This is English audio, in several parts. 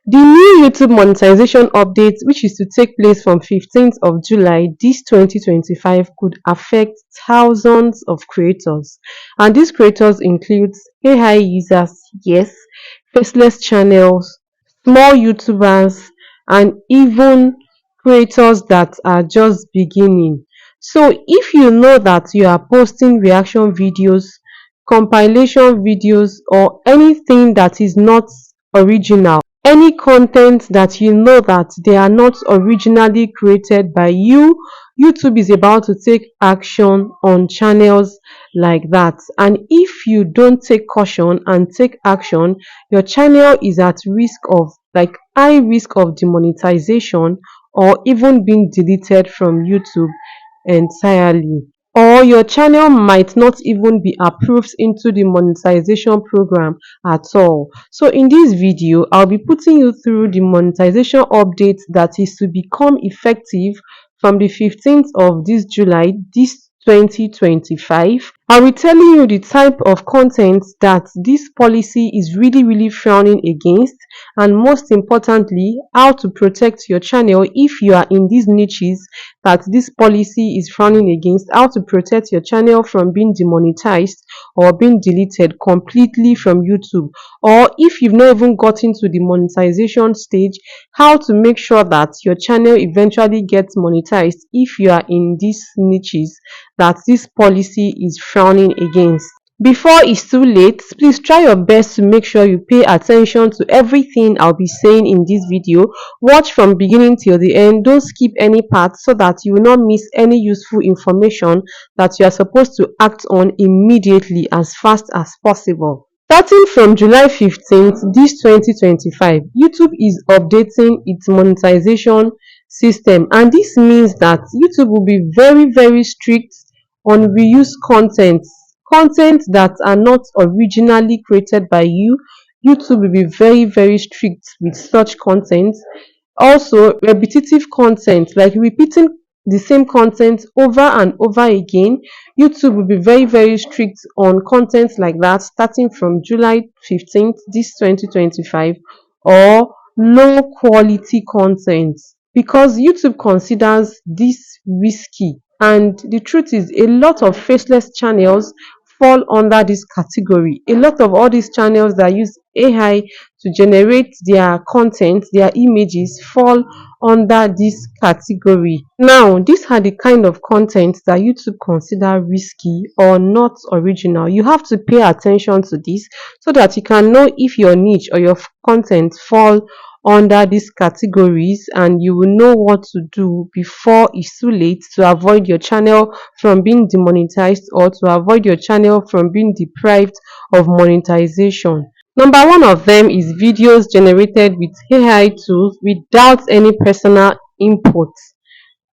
The new YouTube monetization update, which is to take place from 15th of July this 2025, could affect thousands of creators. And these creators include AI users, yes, faceless channels, small YouTubers, and even creators that are just beginning. So if you know that you are posting reaction videos, compilation videos, or anything that is not original, any content that you know that they are not originally created by you, YouTube is about to take action on channels like that. And if you don't take caution and take action, your channel is at risk of, like, high risk of demonetization, or even being deleted from YouTube entirely. Or your channel might not even be approved into the monetization program at all. So in this video, I'll be putting you through the monetization update that is to become effective from the 15th of this July, this 2025. I'll be telling you the type of content that this policy is really frowning against, and most importantly, how to protect your channel if you are in these niches that this policy is frowning against, how to protect your channel from being demonetized or being deleted completely from YouTube, or if you've not even gotten to the monetization stage, how to make sure that your channel eventually gets monetized if you are in these niches that this policy is frowning against. Before it's too late, please try your best to make sure you pay attention to everything I'll be saying in this video. Watch from beginning till the end. Don't skip any part so that you will not miss any useful information that you are supposed to act on immediately as fast as possible. Starting from July 15th, this 2025, YouTube is updating its monetization system, and this means that YouTube will be very strict on reuse content that are not originally created by you. YouTube will be very strict with such content. Also, repetitive content, like repeating the same content over and over again, YouTube will be very strict on content like that starting from July 15th this 2025. Or low quality content, because YouTube considers this risky. And the truth is, a lot of faceless channels fall under this category. A lot of all these channels that use AI to generate their content, their images, fall under this category. Now, these are the kind of content that YouTube consider risky or not original. You have to pay attention to this so that you can know if your niche or your content fall under these categories, and you will know what to do before it's too late to avoid your channel from being demonetized or to avoid your channel from being deprived of monetization. Number one of them is videos generated with AI tools without any personal input.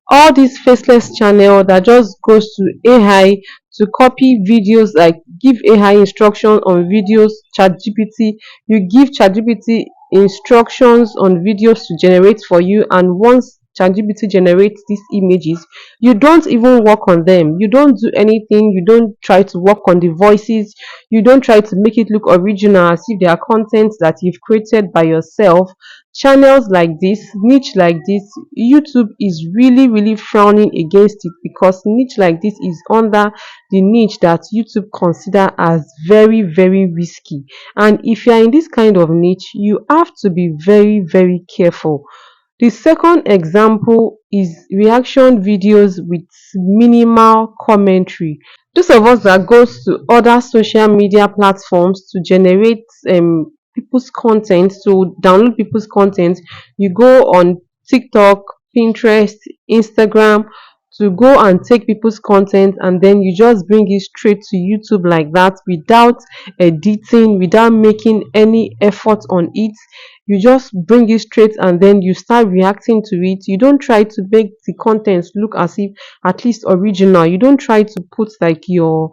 All these faceless channel that just goes to AI to copy videos, like give AI instruction on videos. ChatGPT, you give ChatGPT instructions on videos to generate for you, and once ChatGPT generates these images, you don't even work on them, you don't do anything, you don't try to work on the voices, you don't try to make it look original as if they are content that you've created by yourself. Channels like this, niche like this, YouTube is really frowning against it, because niche like this is under the niche that YouTube consider as very risky. And if you are in this kind of niche, you have to be very careful. The second example is reaction videos with minimal commentary. Those of us that goes to other social media platforms to generate people's content, to download people's content, you go on TikTok, Pinterest, Instagram to go and take people's content, and then you just bring it straight to YouTube like that, without editing, without making any effort on it. You just bring it straight and then you start reacting to it. You don't try to make the content look as if at least original. You don't try to put like your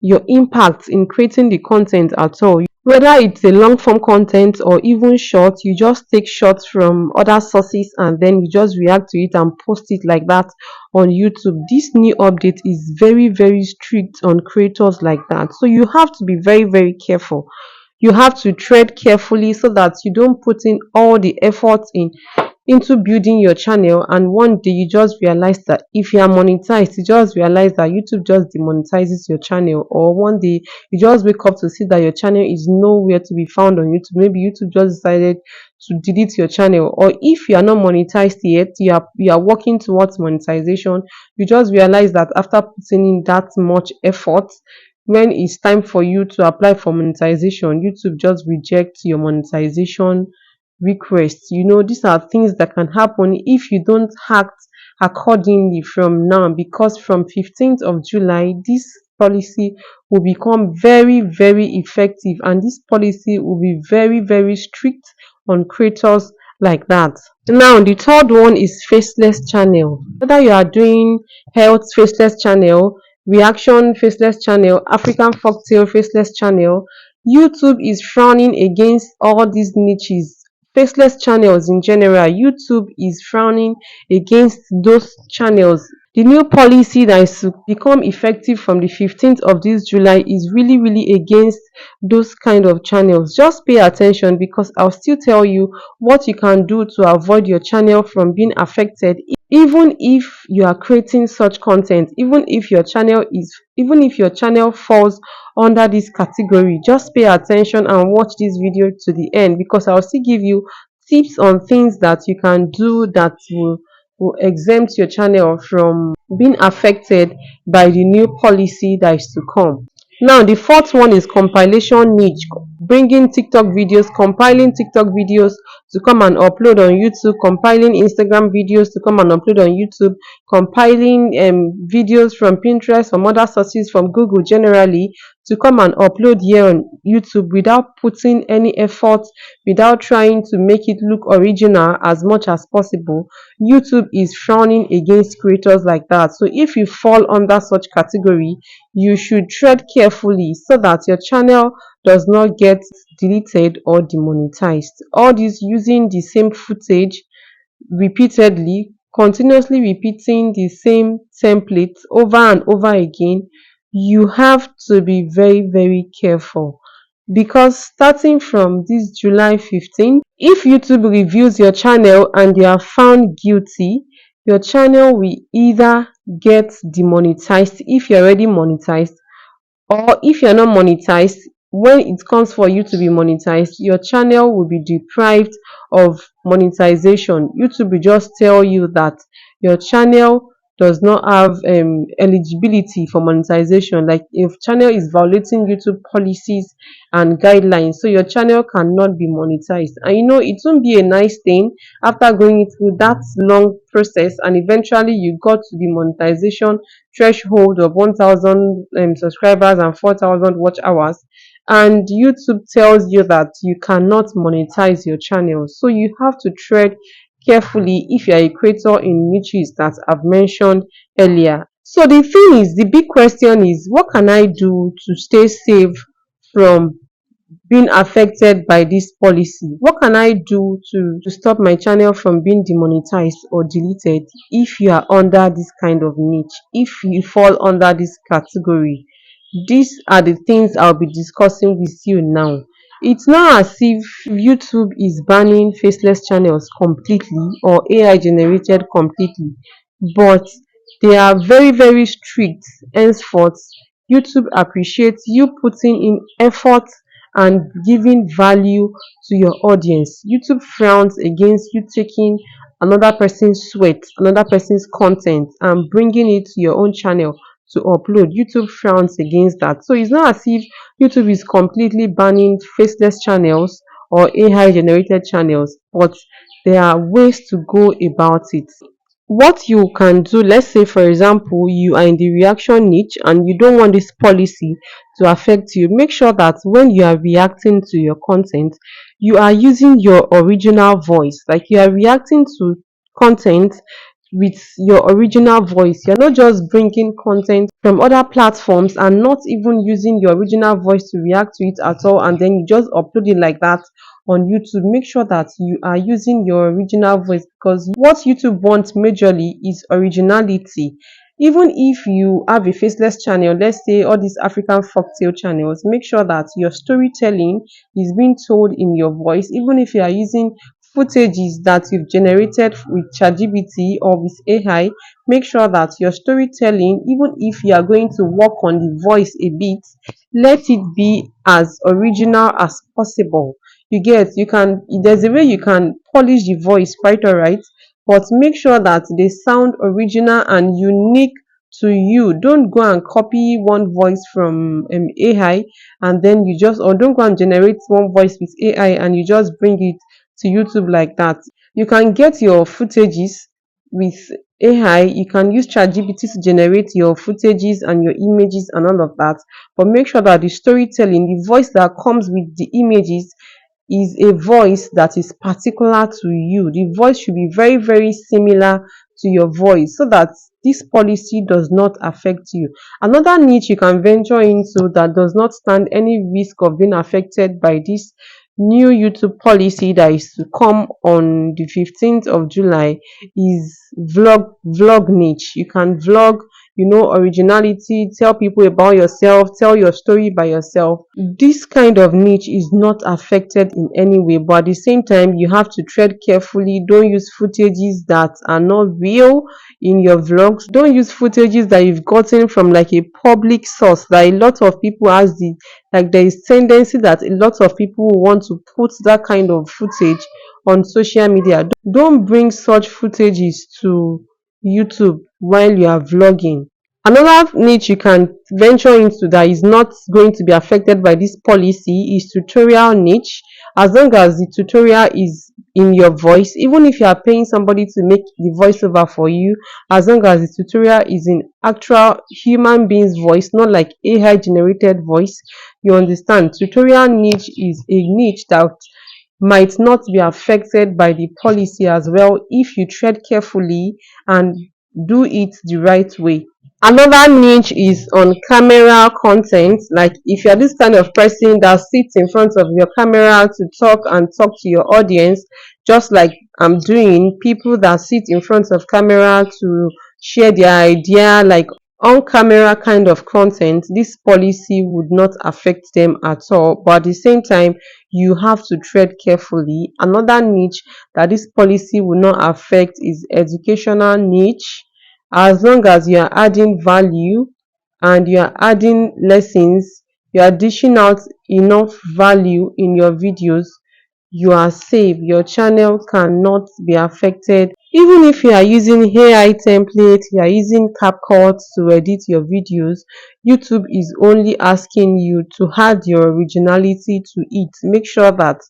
impact in creating the content at all. Whether it's a long form content or even short, you just take shots from other sources and then you just react to it and post it like that on YouTube. This new update is very strict on creators like that, so you have to be very careful. You have to tread carefully so that you don't put in all the effort into building your channel, and one day you just realize that if you are monetized, you just realize that YouTube just demonetizes your channel, or one day you just wake up to see that your channel is nowhere to be found on YouTube. Maybe YouTube just decided to delete your channel, or if you are not monetized yet, you are working towards monetization, you just realize that after putting in that much effort, when it's time for you to apply for monetization, YouTube just rejects your monetization request. These are things that can happen if you don't act accordingly from now, because from 15th of July, this policy will become very, very effective, and this policy will be very, very strict on creators like that. Now, the third one is faceless channel. Whether you are doing health faceless channel, reaction faceless channel, African folktale faceless channel, YouTube is frowning against all these niches. Faceless channels in general, YouTube is frowning against those channels. The new policy that is to become effective from the 15th of this July is really, really against those kind of channels. Just pay attention, because I'll still tell you what you can do to avoid your channel from being affected, even if you are creating such content, even if your channel falls under this category. Just pay attention and watch this video to the end, because I'll still give you tips on things that you can do that will exempt your channel from being affected by the new policy that is to come. Now, the fourth one is compilation niche, bringing TikTok videos, compiling TikTok videos to come and upload on YouTube, compiling Instagram videos to come and upload on YouTube, compiling videos from Pinterest, from other sources, from Google generally, to come and upload here on YouTube without putting any effort, without trying to make it look original as much as possible. YouTube is frowning against creators like that. So if you fall under such category, you should tread carefully so that your channel does not get deleted or demonetized. All this using the same footage repeatedly, continuously repeating the same template over and over again, you have to be very, very careful, because starting from this July 15th, if YouTube reviews your channel and they are found guilty, your channel will either get demonetized if you're already monetized, or if you're not monetized, when it comes for you to be monetized, your channel will be deprived of monetization. YouTube will just tell you that your channel does not have eligibility for monetization, like if channel is violating YouTube policies and guidelines, so your channel cannot be monetized. And it won't be a nice thing after going through that long process, and eventually you got to the monetization threshold of 1,000 subscribers and 4,000 watch hours, and YouTube tells you that you cannot monetize your channel. So you have to tread carefully if you are a creator in niches that I've mentioned earlier. So the big question is, what can I do to stay safe from being affected by this policy? What can I do to stop my channel from being demonetized or deleted if you are under this kind of niche, if you fall under this category? These are the things I'll be discussing with you now. It's not as if YouTube is banning faceless channels completely or AI generated completely, but they are very, very strict. Henceforth, YouTube appreciates you putting in effort and giving value to your audience. YouTube frowns against you taking another person's sweat, another person's content, and bringing it to your own channel to upload. YouTube frowns against that. So it's not as if YouTube is completely banning faceless channels or AI generated channels, but there are ways to go about it. What you can do, let's say for example you are in the reaction niche and you don't want this policy to affect you, make sure that when you are reacting to your content, you are using your original voice, like you are reacting to content with your original voice. You're not just bringing content from other platforms and not even using your original voice to react to it at all, and then you just upload it like that on YouTube. Make sure that you are using your original voice, because what YouTube wants majorly is originality. Even if you have a faceless channel, let's say all these African folktale channels, make sure that your storytelling is being told in your voice, even if you are using footages that you've generated with ChatGPT or with AI. Make sure that your storytelling, even if you are going to work on the voice a bit, let it be as original as possible. You get, you can, there's a way you can polish the voice, quite all right, but make sure that they sound original and unique to you. Don't go and copy one voice from AI, and then you just, or don't go and generate one voice with AI and you just bring it to YouTube like that. You can get your footages with AI. You can use ChatGPT to generate your footages and your images and all of that, but make sure that the storytelling, the voice that comes with the images, is a voice that is particular to you. The voice should be very, very similar to your voice so that this policy does not affect you. Another niche you can venture into that does not stand any risk of being affected by this new YouTube policy that is to come on the 15th of July is vlog niche. You can vlog, originality, tell people about yourself, tell your story by yourself. This kind of niche is not affected in any way, but at the same time, you have to tread carefully. Don't use footages that are not real in your vlogs. Don't use footages that you've gotten from like a public source that a lot of people has the, like, there is tendency that a lot of people want to put that kind of footage on social media. Don't bring such footages to YouTube while you are vlogging. Another niche you can venture into that is not going to be affected by this policy is tutorial niche. As long as the tutorial is in your voice, even if you are paying somebody to make the voiceover for you, as long as the tutorial is in actual human being's voice, not like AI generated voice, you understand. Tutorial niche is a niche that might not be affected by the policy as well if you tread carefully and do it the right way. Another niche is on camera content. Like if you're this kind of person that sits in front of your camera to talk to your audience, just like I'm doing, people that sit in front of camera to share their idea, like on camera kind of content, this policy would not affect them at all. But at the same time, you have to tread carefully. Another niche that this policy will not affect is educational niche. As long as you are adding value and you are adding lessons, you are dishing out enough value in your videos, you are safe. Your channel cannot be affected. Even if you are using AI templates, you are using CapCut to edit your videos, YouTube is only asking you to add your originality to it. Make sure that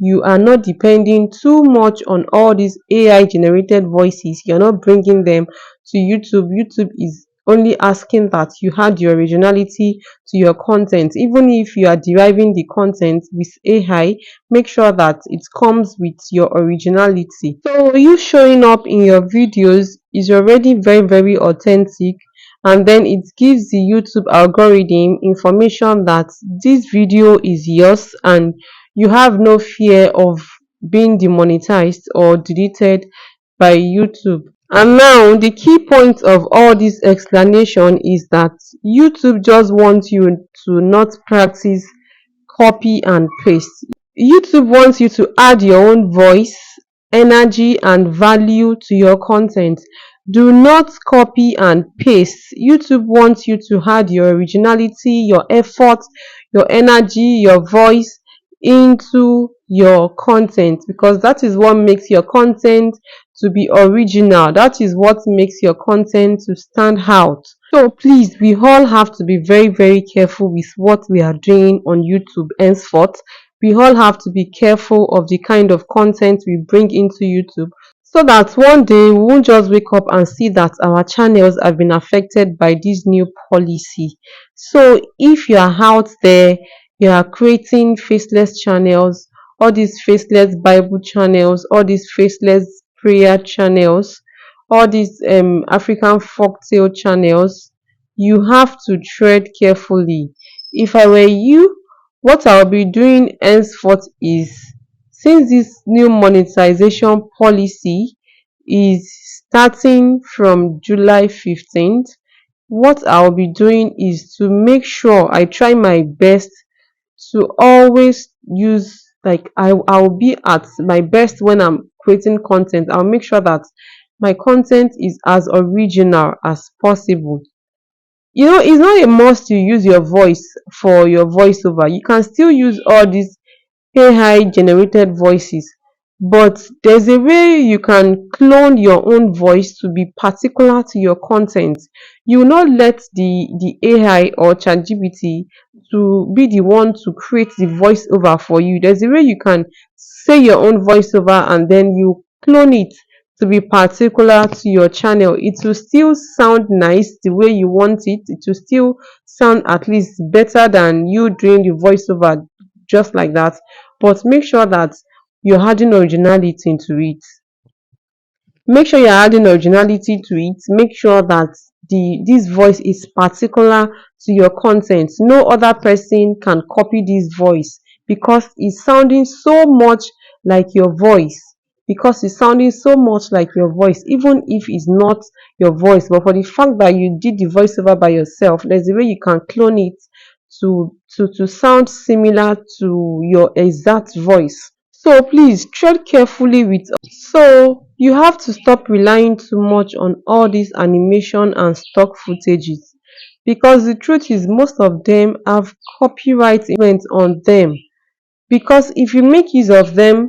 you are not depending too much on all these AI generated voices. You're not bringing them to YouTube. YouTube is only asking that you add your originality to your content. Even if you are deriving the content with AI, make sure that it comes with your originality. So you showing up in your videos is already very, very authentic, and then it gives the YouTube algorithm information that this video is yours and you have no fear of being demonetized or deleted by YouTube. And now the key point of all this explanation is that YouTube just wants you to not practice copy and paste. YouTube wants you to add your own voice, energy, and value to your content. Do not copy and paste. YouTube wants you to add your originality, your effort, your energy, your voice into your content, because that is what makes your content to be original. That is what makes your content to stand out. So please, we all have to be very, very careful with what we are doing on YouTube henceforth. We all have to be careful of the kind of content we bring into YouTube, so that one day we won't just wake up and see that our channels have been affected by this new policy. So if you are out there, you are creating faceless channels, all these faceless Bible channels, all these faceless prayer channels, all these African folktale channels, you have to tread carefully. If I were you, what I'll be doing henceforth is, since this new monetization policy is starting from July 15th. What I'll be doing is to make sure I try my best to always use, like, I'll be at my best when I'm creating content. I'll make sure that my content is as original as possible. It's not a must you use your voice for your voiceover. You can still use all these AI generated voices, but there's a way you can clone your own voice to be particular to your content. You will not let the AI or ChatGPT to be the one to create the voiceover for you. There's a way you can say your own voiceover and then you clone it to be particular to your channel. It will still sound nice the way you want it. It will still sound at least better than you doing the voiceover just like that, but make sure that you're adding originality into it. Make sure you're adding originality to it. Make sure that this voice is particular to your content. No other person can copy this voice because it's sounding so much like your voice. Because it's sounding so much like your voice, even if it's not your voice. But for the fact that you did the voiceover by yourself, there's a way you can clone it to sound similar to your exact voice. So please tread carefully with. So you have to stop relying too much on all these animation and stock footages, because the truth is most of them have copyright infringement on them. Because if you make use of them,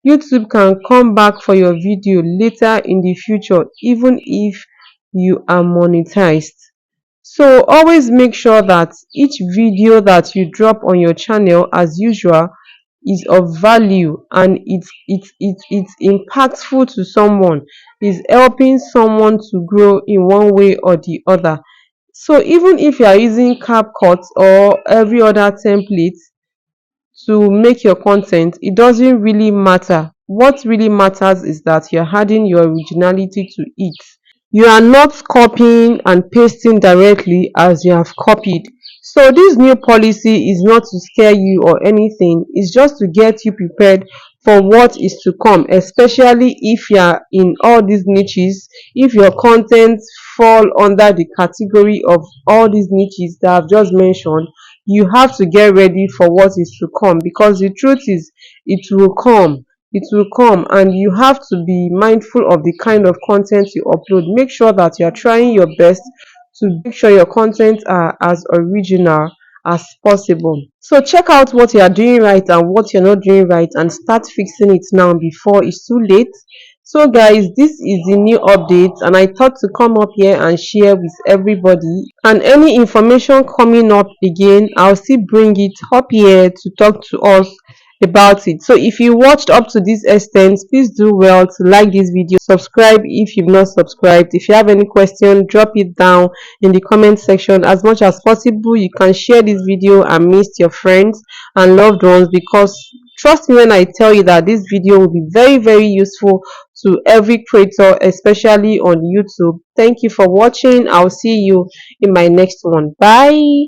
YouTube can come back for your video later in the future, even if you are monetized. So always make sure that each video that you drop on your channel, as usual, is of value and it's impactful to someone, is helping someone to grow in one way or the other. So even if you are using CapCut or every other template to make your content, it doesn't really matter. What really matters is that you're adding your originality to it. You are not copying and pasting directly as you have copied. So this new policy is not to scare you or anything. It's just to get you prepared for what is to come, especially if you are in all these niches. If your content fall under the category of all these niches that I've just mentioned, you have to get ready for what is to come, because the truth is it will come. It will come, and you have to be mindful of the kind of content you upload. Make sure that you are trying your best to make sure your content are as original as possible. So check out what you are doing right and what you're not doing right and start fixing it now before it's too late. So guys, this is the new update and I thought to come up here and share with everybody, and any information coming up again, I'll still bring it up here to talk to us about it. So if you watched up to this extent, please do well to like this video, subscribe if you've not subscribed. If you have any question, drop it down in the comment section. As much as possible, you can share this video and meet your friends and loved ones, because trust me when I tell you that this video will be very, very useful to every creator, especially on YouTube. Thank you for watching. I'll see you in my next one. Bye.